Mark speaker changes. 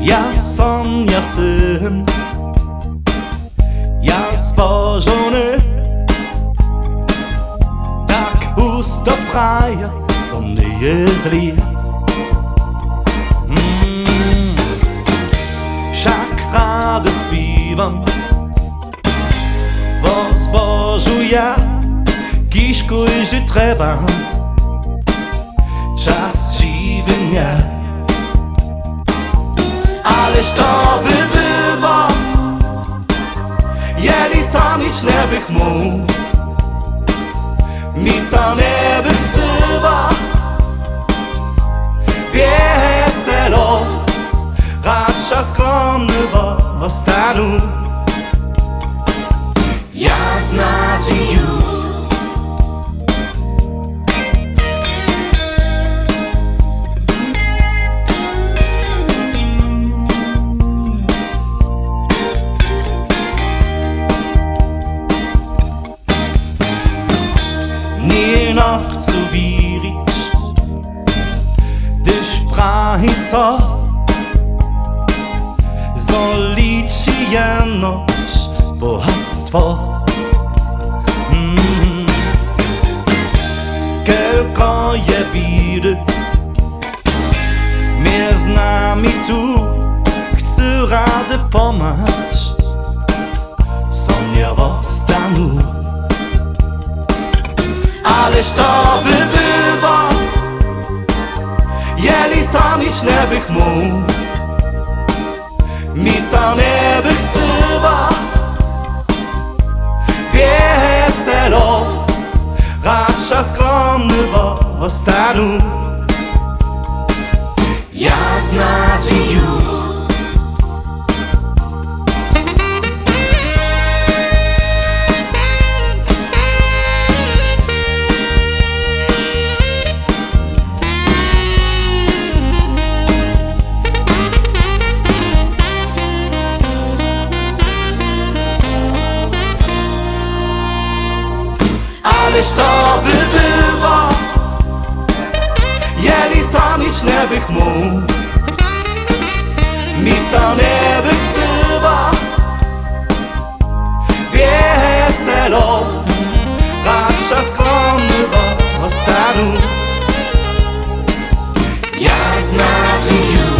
Speaker 1: Ja Sonia syn, ja stworzony, tak usto praja, to nie jest zli. Však rád zpívam vo zbožu ja, kišku že treba czas živenia. Ależ to by było, jeli sam nič ne bych mógł, mi sa ne bych chcela veselo, radša skromny ostanu. Ja z nadzieją nie noch zu wierig, gdyż prahi so liczy jenoś bohatstwo. Tylko je wiry, mnie z nami tu chcę rady pomać, są nie rozstanu. Ależ to by było, jeli sam nič ne bych mógł, mi sa ne bych chcela veselo, radša skromny ostanu. Ja z nadzieją ależ to by było, jeli sam nič ne bych mógł, mi sa ne bych chcela veselo, radša skromny ostanu. Ja z nadzieją